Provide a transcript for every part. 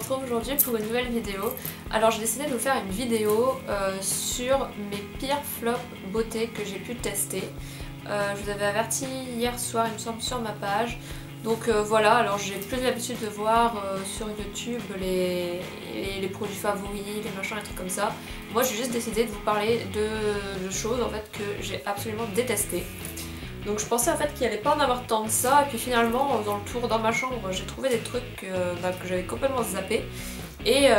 retrouve aujourd'hui pour une nouvelle vidéo. Alors j'ai décidé de vous faire une vidéo sur mes pires flops beauté que j'ai pu tester. Je vous avais averti hier soir il me semble sur ma page. Donc voilà, alors j'ai plus l'habitude de voir sur YouTube les produits favoris, les machins, les trucs comme ça. Moi j'ai juste décidé de vous parler de choses en fait que j'ai absolument détestées. Donc je pensais en fait qu'il n'y allait pas en avoir tant de ça, et puis finalement dans le tour dans ma chambre j'ai trouvé des trucs que j'avais complètement zappé et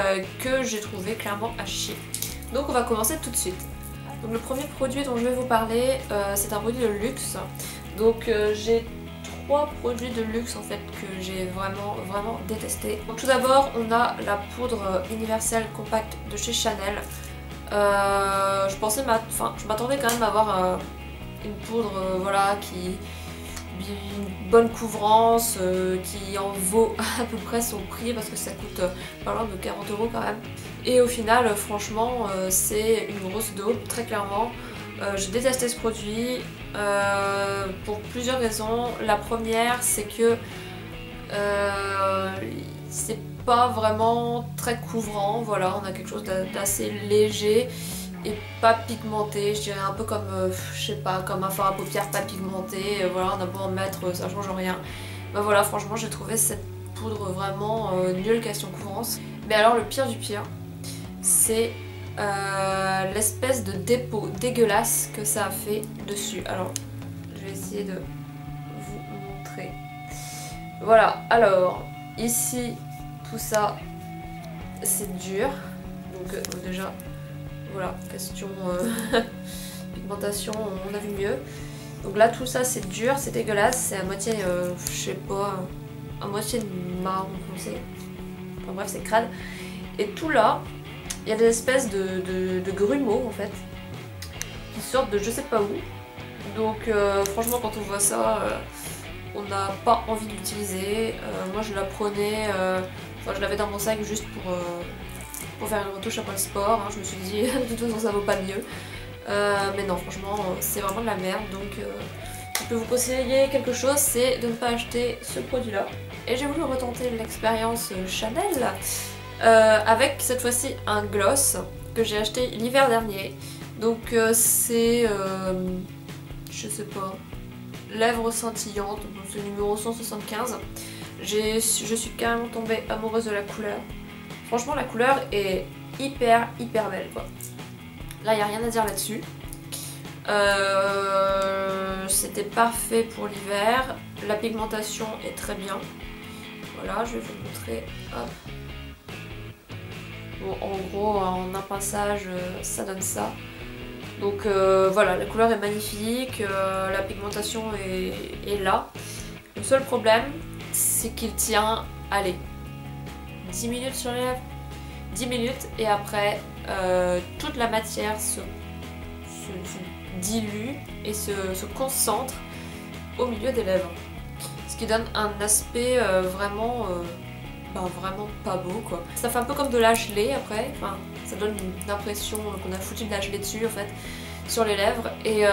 que j'ai trouvé clairement à chier. Donc on va commencer tout de suite. Donc le premier produit dont je vais vous parler c'est un produit de luxe. Donc j'ai trois produits de luxe en fait que j'ai vraiment détesté. Donc tout d'abord on a la poudre universelle compacte de chez Chanel. Je m'attendais quand même à avoir une poudre voilà, qui une bonne couvrance, qui en vaut à peu près son prix parce que ça coûte pas loin de 40 € quand même. Et au final franchement c'est une grosse daube très clairement. J'ai détesté ce produit pour plusieurs raisons. La première c'est que c'est pas vraiment très couvrant, voilà, on a quelque chose d'assez léger et pas pigmenté, je dirais un peu comme, je sais pas, comme un fard à paupières pas pigmenté, voilà, on a beau en mettre, ça change rien. Bah voilà, franchement j'ai trouvé cette poudre vraiment nulle question couvrance. Mais alors le pire du pire, c'est l'espèce de dépôt dégueulasse que ça a fait dessus. Alors, je vais essayer de vous montrer. Voilà, alors, ici, tout ça, c'est dur. Donc déjà... Voilà, question pigmentation, on a vu mieux. Donc là tout ça c'est dur, c'est dégueulasse, c'est à moitié, je sais pas, à moitié marron foncé. Enfin bref, c'est crade. Et tout là, il y a des espèces de grumeaux en fait, qui sortent de je sais pas où. Donc franchement quand on voit ça, on n'a pas envie de l'utiliser. Moi je la prenais, enfin je l'avais dans mon sac juste pour faire une retouche après le sport, hein. Je me suis dit de toute façon ça vaut pas mieux, mais non franchement c'est vraiment de la merde. Donc je peux vous conseiller quelque chose, c'est de ne pas acheter ce produit là. Et j'ai voulu retenter l'expérience Chanel avec cette fois-ci un gloss que j'ai acheté l'hiver dernier. Donc c'est je sais pas, lèvres scintillantes, c'est le numéro 175. Je suis carrément tombée amoureuse de la couleur. Franchement la couleur est hyper belle quoi. Là il n'y a rien à dire là-dessus. C'était parfait pour l'hiver. La pigmentation est très bien. Voilà, je vais vous montrer. Hop. Bon, en gros en un passage ça donne ça. Donc voilà, la couleur est magnifique, la pigmentation est là. Le seul problème c'est qu'il tient, allez, 10 minutes sur les lèvres, 10 minutes et après toute la matière se dilue et se concentre au milieu des lèvres, ce qui donne un aspect vraiment pas beau quoi. Ça fait un peu comme de la gelée après, enfin ça donne l'impression qu'on a foutu de la gelée dessus en fait sur les lèvres et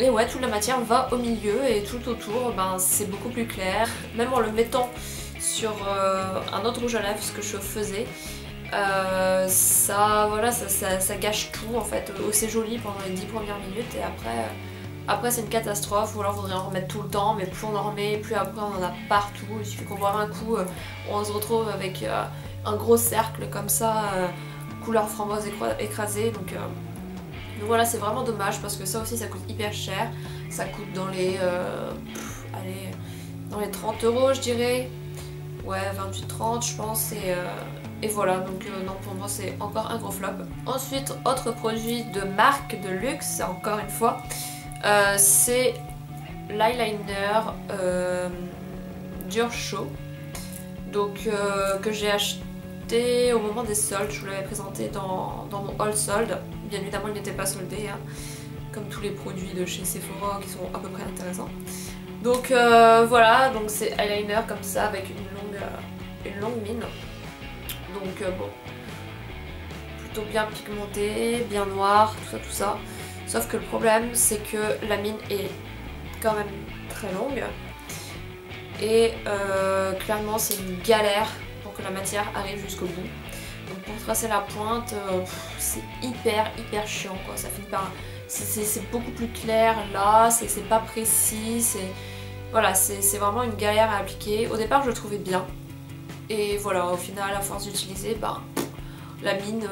ouais, toute la matière va au milieu et tout autour c'est beaucoup plus clair. Même en le mettant sur un autre rouge à lèvres, ce que je faisais, ça gâche tout en fait. C'est joli pendant les 10 premières minutes et après c'est une catastrophe, ou alors il faudrait en remettre tout le temps, mais plus on en remet, plus après on en a partout. Il suffit qu'on boive un coup, on se retrouve avec un gros cercle comme ça, couleur framboise écrasée. Donc voilà, c'est vraiment dommage parce que ça aussi ça coûte hyper cher. Ça coûte dans les, allez, dans les 30 € je dirais. Ouais, 28-30 je pense, et voilà, donc non, pour moi c'est encore un gros flop. Ensuite, autre produit de marque de luxe, encore une fois, c'est l'eyeliner Dur Show, donc que j'ai acheté au moment des soldes. Je vous l'avais présenté dans mon haul solde. Bien évidemment il n'était pas soldé, hein, comme tous les produits de chez Sephora qui sont à peu près intéressants. Donc voilà, donc c'est eyeliner comme ça avec une longue mine. Donc bon, plutôt bien pigmenté, bien noir, tout ça. Sauf que le problème c'est que la mine est quand même très longue. Et clairement c'est une galère pour que la matière arrive jusqu'au bout. Donc pour tracer la pointe, c'est hyper chiant quoi, ça finit par... C'est beaucoup plus clair là, c'est pas précis, voilà, c'est vraiment une galère à appliquer. Au départ je le trouvais bien, et voilà, au final à force d'utiliser, ben, la mine,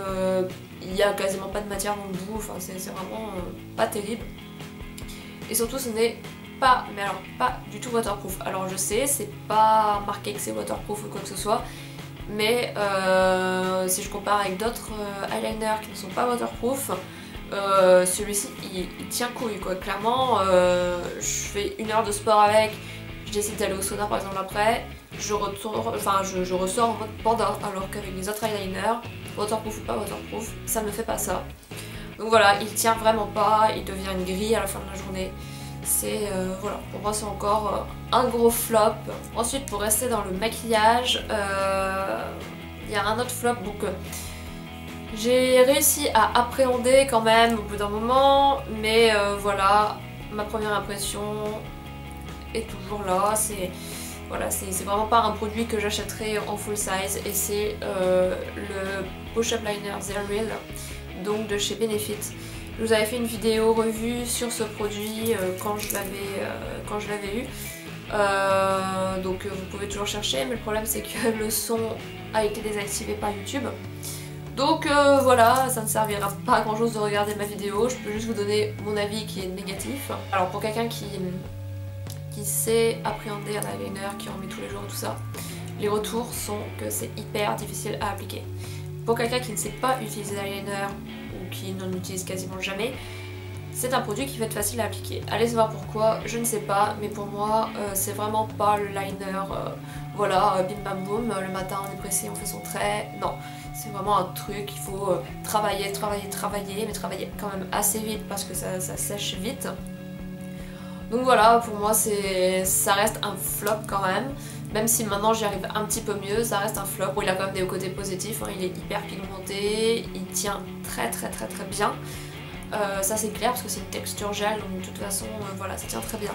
il n'y a quasiment pas de matière dans le bout, enfin c'est vraiment pas terrible. Et surtout ce n'est pas, mais alors pas du tout waterproof. Alors je sais, c'est pas marqué que c'est waterproof ou quoi que ce soit, mais si je compare avec d'autres eyeliners qui ne sont pas waterproof, celui-ci il tient couille quoi. Clairement, je fais 1 heure de sport avec, je décide d'aller au sauna par exemple après, je ressors en mode panda, alors qu'avec les autres eyeliners, waterproof ou pas waterproof, ça ne fait pas ça. Donc voilà, il tient vraiment pas, il devient une grille à la fin de la journée. C'est voilà, pour moi c'est encore un gros flop. Ensuite, pour rester dans le maquillage, il y a un autre flop, donc j'ai réussi à appréhender quand même au bout d'un moment, mais voilà, ma première impression est toujours là. Voilà, c'est vraiment pas un produit que j'achèterai en full size, et c'est le Push-Up Liner Zero Real, donc de chez Benefit. Je vous avais fait une vidéo revue sur ce produit quand je l'avais eu. Donc vous pouvez toujours chercher, mais le problème c'est que le son a été désactivé par YouTube. Donc voilà, ça ne servira pas à grand chose de regarder ma vidéo, je peux juste vous donner mon avis qui est négatif. Alors pour quelqu'un qui sait appréhender un eyeliner, qui en met tous les jours et tout ça, les retours sont que c'est hyper difficile à appliquer. Pour quelqu'un qui ne sait pas utiliser l'eyeliner ou qui n'en utilise quasiment jamais, c'est un produit qui va être facile à appliquer. Allez savoir pourquoi, je ne sais pas, mais pour moi c'est vraiment pas le liner, voilà, bim bam boum, le matin on est pressé, on fait son trait, non. C'est vraiment un truc, il faut travailler, mais travailler quand même assez vite parce que ça sèche vite. Donc voilà, pour moi ça reste un flop quand même si maintenant j'y arrive un petit peu mieux, ça reste un flop. Bon, il a quand même des côtés positifs, hein. Il est hyper pigmenté, il tient très bien. Ça c'est clair parce que c'est une texture gel, donc de toute façon voilà, ça tient très bien.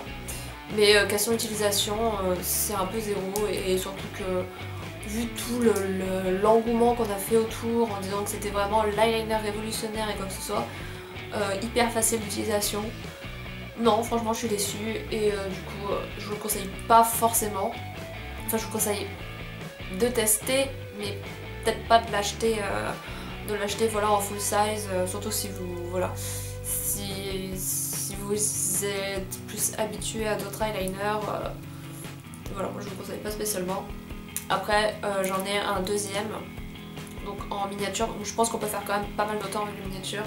Mais question utilisation, c'est un peu zéro, et surtout que vu tout l'engouement qu'on a fait autour en disant que c'était vraiment l'eyeliner révolutionnaire et quoi que ce soit, hyper facile d'utilisation, non franchement je suis déçue, et du coup je vous le conseille pas forcément. Enfin je vous conseille de tester, mais peut-être pas de l'acheter voilà, en full size, surtout si vous voilà, si vous êtes plus habitué à d'autres eyeliners, voilà, moi je vous conseille pas spécialement. Après j'en ai un deuxième, donc en miniature, donc je pense qu'on peut faire quand même pas mal de temps avec le miniature.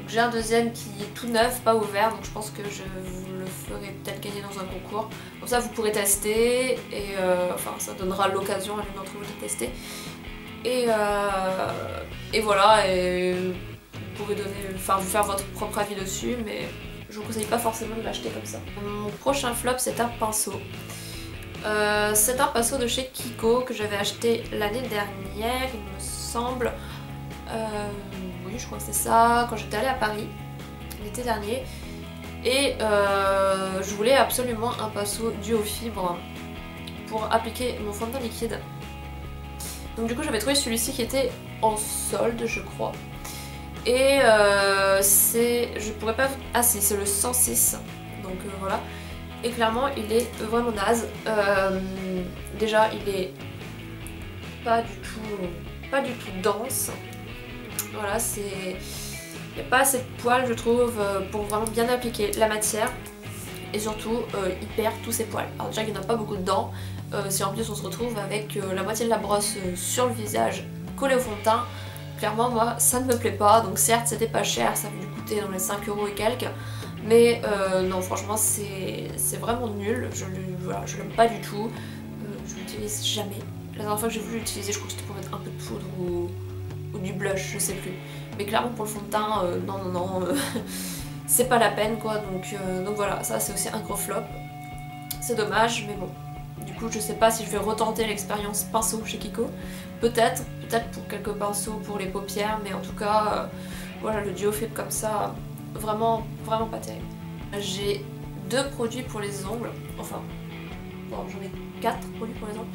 J'ai un deuxième qui est tout neuf, pas ouvert, donc je pense que je vous le ferai peut-être gagner dans un concours. Comme ça vous pourrez tester, et enfin ça donnera l'occasion à l'une d'entre vous de tester. Et voilà, et vous pourrez vous faire votre propre avis dessus, mais je vous conseille pas forcément de l'acheter comme ça. Mon prochain flop, c'est un pinceau. C'est un pinceau de chez Kiko que j'avais acheté l'année dernière, il me semble. Oui, je crois que c'est ça, quand j'étais allée à Paris l'été dernier. Et je voulais absolument un pinceau duo-fibre pour appliquer mon fond de teint liquide. Donc du coup j'avais trouvé celui-ci qui était en solde, je crois. Et je pourrais pas... Ah si, c'est le 106, donc voilà. Et clairement il est vraiment naze. Déjà il est pas du tout dense. Voilà, il n'y a pas assez de poils je trouve pour vraiment bien appliquer la matière. Et surtout il perd tous ses poils. Alors déjà qu'il n'y en a pas beaucoup dedans, si en plus on se retrouve avec la moitié de la brosse sur le visage collée au fond de teint, clairement moi ça ne me plaît pas. Donc certes c'était pas cher, ça a dû coûter dans les 5 € et quelques, mais non franchement c'est vraiment nul, je l'aime pas du tout, je l'utilise jamais. La dernière fois que j'ai voulu l'utiliser je crois que c'était pour mettre un peu de poudre ou du blush, je sais plus. Mais clairement pour le fond de teint, non, c'est pas la peine quoi, donc voilà, ça c'est aussi un gros flop. C'est dommage, mais bon. Du coup je sais pas si je vais retenter l'expérience pinceau chez Kiko. Peut-être pour quelques pinceaux pour les paupières, mais en tout cas, voilà, le duo fibre comme ça, vraiment pas terrible. J'ai 2 produits pour les ongles, enfin bon j'en ai 4 produits pour les ongles,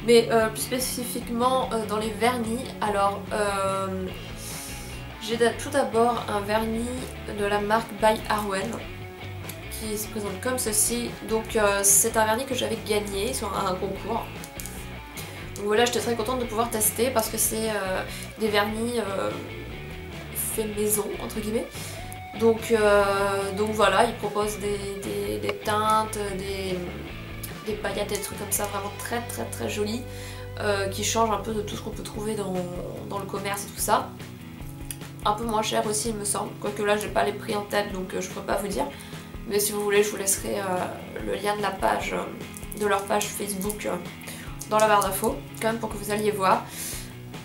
mais plus spécifiquement dans les vernis. Alors j'ai tout d'abord un vernis de la marque By Arwen qui se présente comme ceci. Donc c'est un vernis que j'avais gagné sur un concours. Donc voilà, j'étais très contente de pouvoir tester parce que c'est des vernis fait maison entre guillemets. Donc voilà, ils proposent des teintes, des paillettes, des trucs comme ça vraiment très jolis qui changent un peu de tout ce qu'on peut trouver dans le commerce et tout ça. Un peu moins cher aussi il me semble, quoique là j'ai pas les prix en tête donc je pourrais pas vous dire. Mais si vous voulez je vous laisserai le lien de la page, de leur page Facebook dans la barre d'infos quand même pour que vous alliez voir.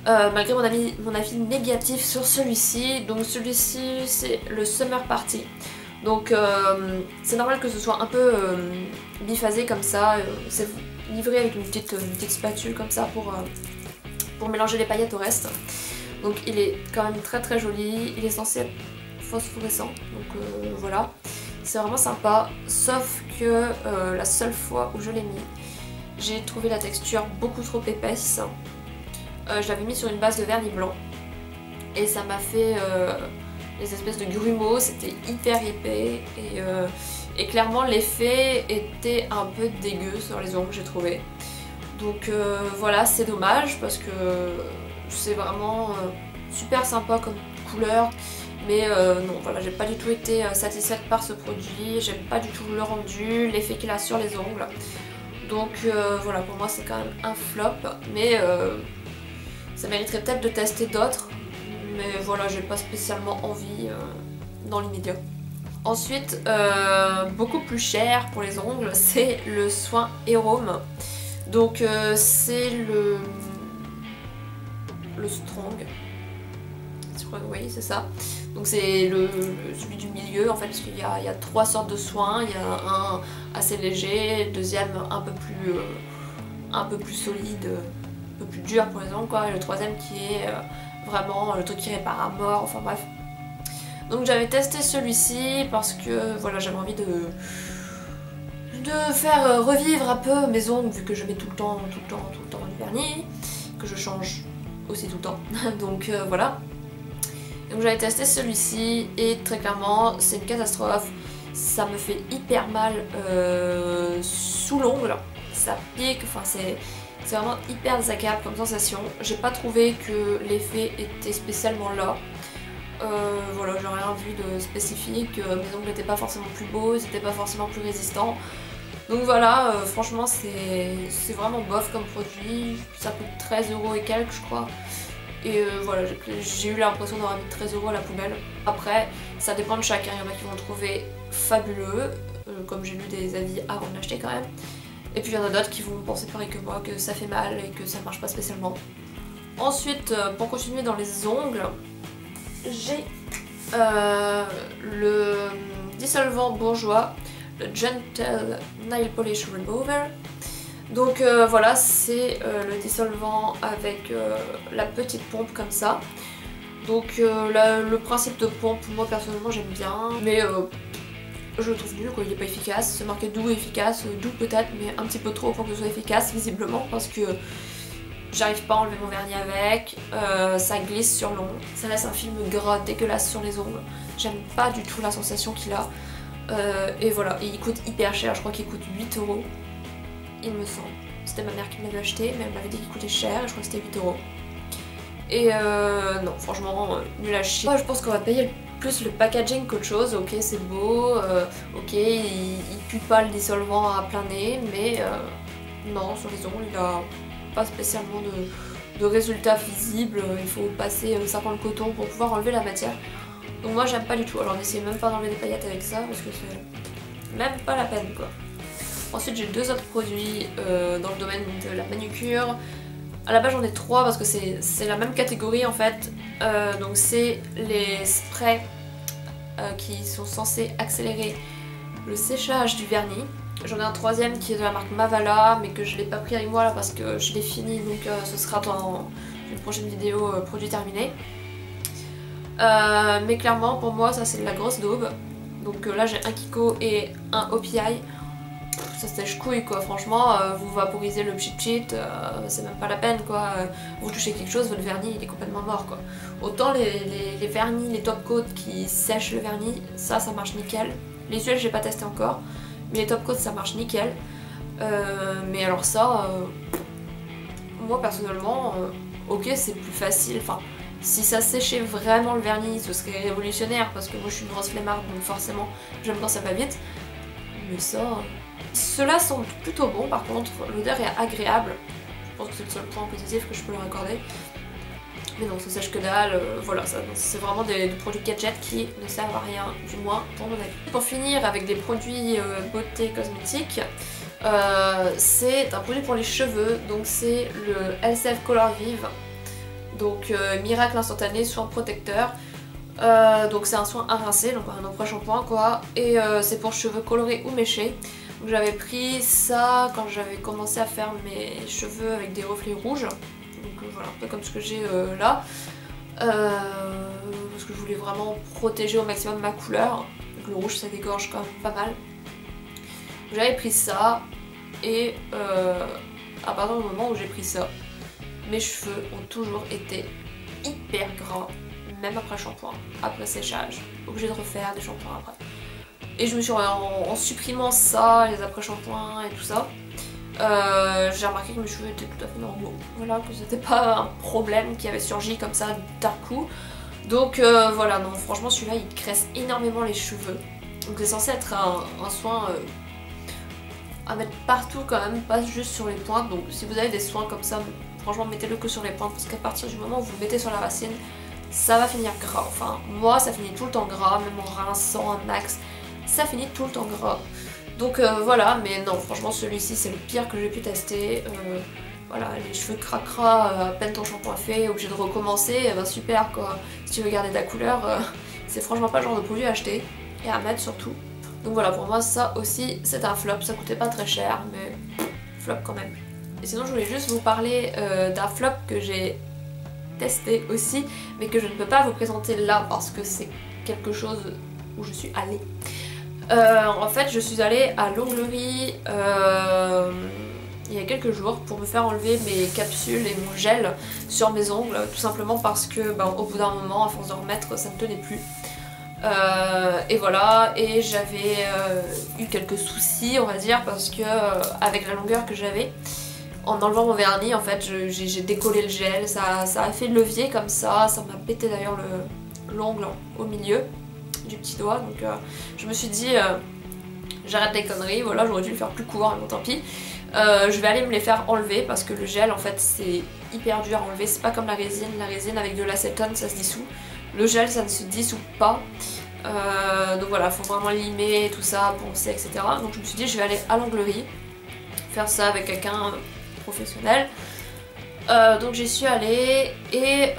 Malgré mon avis négatif sur celui-ci, donc celui-ci c'est le Summer Party. Donc c'est normal que ce soit un peu biphasé comme ça, c'est livré avec une petite spatule comme ça pour mélanger les paillettes au reste. Donc il est quand même très joli, il est censé être phosphorescent, donc voilà. C'est vraiment sympa, sauf que la seule fois où je l'ai mis, j'ai trouvé la texture beaucoup trop épaisse. Je l'avais mis sur une base de vernis blanc et ça m'a fait des espèces de grumeaux, c'était hyper épais et clairement l'effet était un peu dégueu sur les ongles j'ai trouvé. Donc voilà, c'est dommage parce que c'est vraiment super sympa comme couleur. Mais non, voilà, j'ai pas du tout été satisfaite par ce produit, j'aime pas du tout le rendu, l'effet qu'il a sur les ongles. Donc voilà, pour moi c'est quand même un flop, mais ça mériterait peut-être de tester d'autres. Mais voilà, j'ai pas spécialement envie dans l'immédiat. Ensuite, beaucoup plus cher pour les ongles, c'est le soin Home. Donc c'est le Strong. Je crois que oui, c'est ça. Donc c'est celui du milieu en fait, parce qu'il y a 3 sortes de soins. Il y a un assez léger, le deuxième un peu plus solide, un peu plus dur pour les ongles quoi, et le troisième qui est vraiment le truc qui répare à mort, enfin bref. Donc j'avais testé celui-ci parce que voilà, j'avais envie de faire revivre un peu mes ongles vu que je mets tout le temps du vernis, que je change aussi tout le temps, donc voilà. Donc j'avais testé celui-ci et très clairement c'est une catastrophe, ça me fait hyper mal sous l'ongle, ça pique, enfin c'est vraiment hyper désagréable comme sensation. J'ai pas trouvé que l'effet était spécialement là. Voilà, j'ai rien vu de spécifique, mes ongles n'étaient pas forcément plus beaux, ils n'étaient pas forcément plus résistants. Donc voilà, franchement c'est vraiment bof comme produit, ça coûte 13 € et quelques je crois. Et voilà, j'ai eu l'impression d'avoir mis 13 € à la poubelle. Après, ça dépend de chacun, il y en a qui vont le trouver fabuleux, comme j'ai lu des avis avant de l'acheter quand même. Et puis il y en a d'autres qui vont penser pareil que moi, que ça fait mal et que ça marche pas spécialement. Ensuite, pour continuer dans les ongles, j'ai le dissolvant bourgeois, le Gentle Nail Polish Remover. Donc voilà, c'est le dissolvant avec la petite pompe comme ça. Donc le principe de pompe, moi personnellement j'aime bien, mais je le trouve nul quoi, il est pas efficace. C'est marqué doux et efficace, doux peut-être, mais un petit peu trop pour que ce soit efficace visiblement, parce que j'arrive pas à enlever mon vernis avec, ça glisse sur l'ongle, ça laisse un film gras dégueulasse sur les ongles. J'aime pas du tout la sensation qu'il a. Et voilà, et il coûte hyper cher, je crois qu'il coûte 8 €. Il me semble. C'était ma mère qui me l'avait acheté, mais elle m'avait dit qu'il coûtait cher et je crois que c'était 8 €. Et non, franchement, nul à chier. Moi, je pense qu'on va payer plus le packaging qu'autre chose. Ok, c'est beau, ok, il pue pas le dissolvant à plein nez, mais non, sur les ongles, il a pas spécialement de résultats visibles. Il faut passer ça dans le coton pour pouvoir enlever la matière. Donc moi, j'aime pas du tout. Alors n'essayez même pas d'enlever des paillettes avec ça parce que c'est même pas la peine quoi. Ensuite j'ai deux autres produits dans le domaine de la manucure. À la base j'en ai 3 parce que c'est la même catégorie en fait. Donc c'est les sprays qui sont censés accélérer le séchage du vernis. J'en ai un troisième qui est de la marque Mavala mais que je l'ai pas pris avec moi là parce que je l'ai fini, donc ce sera dans une prochaine vidéo produit terminé. Mais clairement pour moi ça c'est de la grosse daube. Donc là j'ai un Kiko et un OPI. ça sèche couille quoi, franchement, vous vaporisez le cheat, c'est même pas la peine quoi, vous touchez quelque chose, votre vernis il est complètement mort quoi. Autant les vernis, les top coats qui sèchent le vernis, ça marche nickel. Les huiles j'ai pas testé encore, mais les top coats ça marche nickel. Mais alors ça, moi personnellement, ok c'est plus facile, enfin si ça séchait vraiment le vernis ce serait révolutionnaire parce que moi je suis une grosse flemmarde donc forcément j'aime quand ça va vite. Mais ça... Ceux-là sont plutôt bons par contre, l'odeur est agréable. Je pense que c'est le seul point positif que je peux leur accorder. Mais non, ça sèche que dalle, voilà, c'est vraiment des produits gadgets qui ne servent à rien, du moins pour mon avis. Pour finir avec des produits beauté cosmétique, c'est un produit pour les cheveux, donc c'est le LCF Color Vive. Donc miracle instantané, soin protecteur. Donc c'est un soin à rincer, donc un après-shampoing quoi, et c'est pour cheveux colorés ou méchés. Donc j'avais pris ça quand j'avais commencé à faire mes cheveux avec des reflets rouges, donc voilà, un peu comme ce que j'ai là, parce que je voulais vraiment protéger au maximum ma couleur, donc le rouge ça dégorge quand même pas mal. J'avais pris ça, et à partir du moment où j'ai pris ça, mes cheveux ont toujours été hyper gras. Même après shampoing, après séchage, obligé de refaire des shampoings après. Et je me suis en supprimant ça, les après shampoings et tout ça, j'ai remarqué que mes cheveux étaient tout à fait normaux. Voilà, que c'était pas un problème qui avait surgi comme ça d'un coup. Donc voilà, non, franchement celui-là il graisse énormément les cheveux. Donc c'est censé être un soin à mettre partout quand même, pas juste sur les pointes. Donc si vous avez des soins comme ça, franchement mettez-le que sur les pointes parce qu'à partir du moment où vous le mettez sur la racine, ça va finir gras. Enfin, moi ça finit tout le temps gras, même en rinçant un max, ça finit tout le temps gras. Donc voilà, mais non, franchement celui-ci c'est le pire que j'ai pu tester. Voilà, les cheveux cracra, à peine ton shampoing fait, obligé de recommencer, ben super quoi. Si tu veux garder ta couleur, c'est franchement pas le genre de produit à acheter, et à mettre surtout. Donc voilà, pour moi ça aussi c'est un flop, ça coûtait pas très cher, mais flop quand même. Et sinon je voulais juste vous parler d'un flop que j'ai testé aussi, mais que je ne peux pas vous présenter là parce que c'est quelque chose où je suis allée. En fait je suis allée à l'onglerie il y a quelques jours pour me faire enlever mes capsules et mon gel sur mes ongles, tout simplement parce que au bout d'un moment à force de remettre ça ne tenait plus. Et voilà, et j'avais eu quelques soucis on va dire parce que avec la longueur que j'avais, en enlevant mon vernis en fait j'ai décollé le gel, ça a fait le levier comme ça m'a pété d'ailleurs l'ongle au milieu du petit doigt, donc je me suis dit j'arrête les conneries, voilà j'aurais dû le faire plus court, mais bon tant pis. Je vais aller me les faire enlever parce que le gel en fait c'est hyper dur à enlever, c'est pas comme la résine avec de l'acétone ça se dissout, le gel ça ne se dissout pas. Donc voilà, faut vraiment limer tout ça, poncer etc. Donc je me suis dit je vais aller à l'onglerie faire ça avec quelqu'un professionnel. Donc j'y suis allée et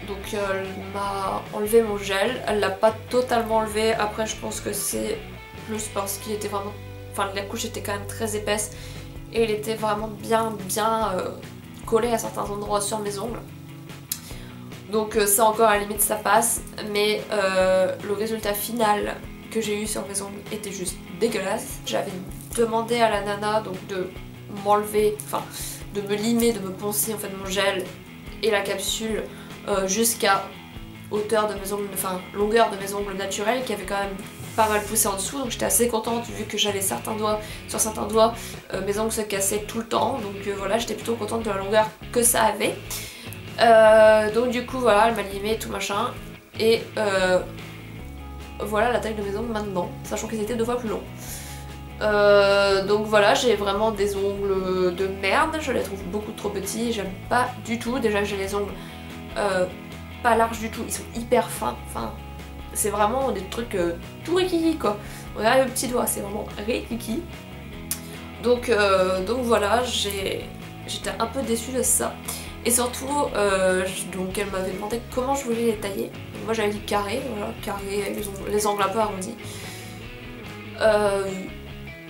donc elle m'a enlevé mon gel, elle l'a pas totalement enlevé, après je pense que c'est plus parce qu'il était vraiment, enfin la couche était quand même très épaisse et il était vraiment bien collé à certains endroits sur mes ongles. Donc ça encore à la limite ça passe, mais le résultat final que j'ai eu sur mes ongles était juste dégueulasse. J'avais demandé à la nana donc de m'enlever, enfin de me limer, de me poncer en fait mon gel et la capsule jusqu'à hauteur de mes ongles, enfin longueur de mes ongles naturels qui avait quand même pas mal poussé en dessous, donc j'étais assez contente vu que j'avais certains doigts, sur certains doigts mes ongles se cassaient tout le temps, donc voilà j'étais plutôt contente de la longueur que ça avait. Donc du coup voilà elle m'a limé tout machin et voilà la taille de mes ongles maintenant, sachant qu'ils étaient 2 fois plus longs. Donc voilà, j'ai vraiment des ongles de merde, je les trouve beaucoup trop petits, j'aime pas du tout. Déjà j'ai les ongles pas larges du tout, ils sont hyper fins, enfin c'est vraiment des trucs tout rikiki quoi. Regardez le petit doigt, c'est vraiment rikiki. Donc voilà, j'étais un peu déçue de ça. Et surtout, donc elle m'avait demandé comment je voulais les tailler. Donc moi j'avais dit carré, voilà, carré avec les ongles un peu arrondis.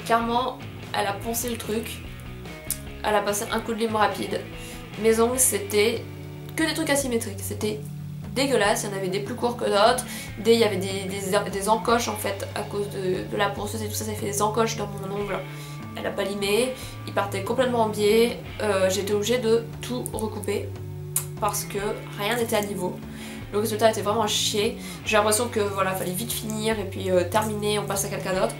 Clairement, elle a poncé le truc, elle a passé un coup de lime rapide. Mes ongles c'était que des trucs asymétriques, c'était dégueulasses, il y en avait des plus courts que d'autres, il y avait des encoches en fait à cause de la ponceuse et tout ça, ça fait des encoches dans mon ongle. Elle a pas limé, il partait complètement en biais, j'étais obligée de tout recouper parce que rien n'était à niveau. Le résultat était vraiment à chier, j'ai l'impression que voilà, fallait vite finir et puis terminer, on passe à quelqu'un d'autre.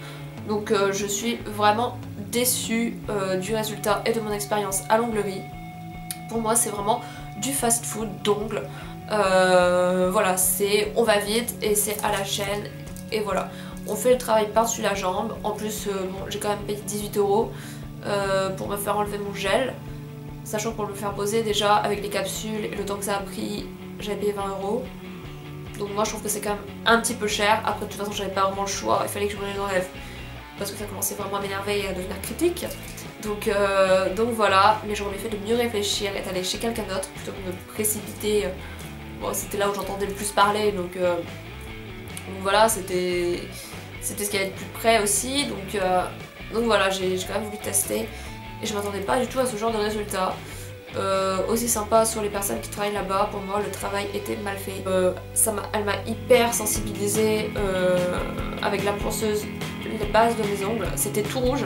Donc je suis vraiment déçue du résultat et de mon expérience à l'onglerie. Pour moi c'est vraiment du fast food d'ongles. Voilà, c'est on va vite et c'est à la chaîne et voilà. On fait le travail par-dessus la jambe. En plus, bon, j'ai quand même payé 18 € pour me faire enlever mon gel. Sachant que pour le faire poser déjà avec les capsules et le temps que ça a pris, j'avais payé 20 €. Donc moi je trouve que c'est quand même un petit peu cher. Après de toute façon j'avais pas vraiment le choix, il fallait que je me les enlève. Parce que ça commençait vraiment à m'énerver et à devenir critique. Donc voilà, mais j'aurais fait de mieux réfléchir et d'aller chez quelqu'un d'autre plutôt que de me précipiter. Bon, c'était là où j'entendais le plus parler, donc voilà, c'était ce qu'il y avait de plus près aussi. Donc voilà, j'ai quand même voulu tester et je m'attendais pas du tout à ce genre de résultat. Aussi sympa sur les personnes qui travaillent là-bas, pour moi le travail était mal fait. Elle m'a hyper sensibilisée avec la ponceuse, les bases de mes ongles, c'était tout rouge.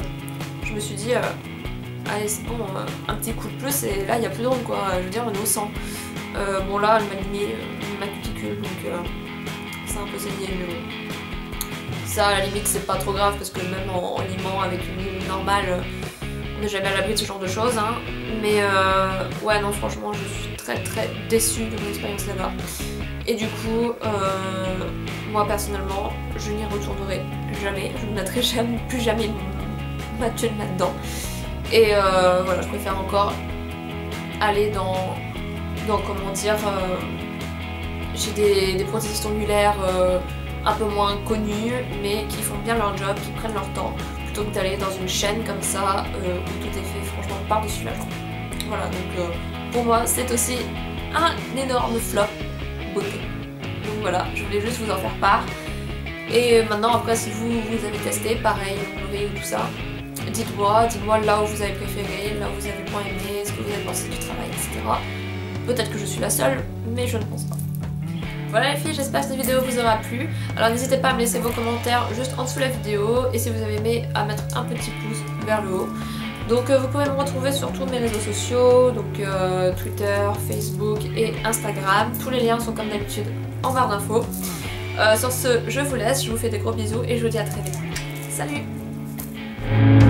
Je me suis dit, allez c'est bon, un petit coup de plus et là il n'y a plus d'ongles quoi, je veux dire on est au sang. Bon là elle m'a limé ma cuticule donc c'est un peu saigné mais bon. Ça à la limite c'est pas trop grave parce que même en limant avec une lime normale, on n'est jamais à l'abri de ce genre de choses hein. Mais ouais non franchement je suis très déçue de mon expérience là-bas. Et du coup moi personnellement je n'y retournerai jamais, je ne mettrai plus jamais ma thune là-dedans. Et voilà, je préfère encore aller dans comment dire, j'ai des prothésistes ongulaires un peu moins connus mais qui font bien leur job, qui prennent leur temps, plutôt que d'aller dans une chaîne comme ça où tout est fait franchement par-dessus la jambe. Voilà, donc pour moi c'est aussi un énorme flop beauté. Donc voilà, je voulais juste vous en faire part. Et maintenant après si vous avez testé, pareil, l'onglerie ou tout ça, dites-moi là où vous avez préféré, là où vous avez moins aimé, ce que vous avez pensé du travail, etc. Peut-être que je suis la seule, mais je ne pense pas. Voilà les filles, j'espère que cette vidéo vous aura plu. Alors n'hésitez pas à me laisser vos commentaires juste en dessous de la vidéo et si vous avez aimé à mettre un petit pouce vers le haut. Donc vous pouvez me retrouver sur tous mes réseaux sociaux, donc Twitter, Facebook et Instagram. Tous les liens sont comme d'habitude en barre d'infos. Sur ce, je vous laisse, je vous fais des gros bisous et je vous dis à très vite. Salut!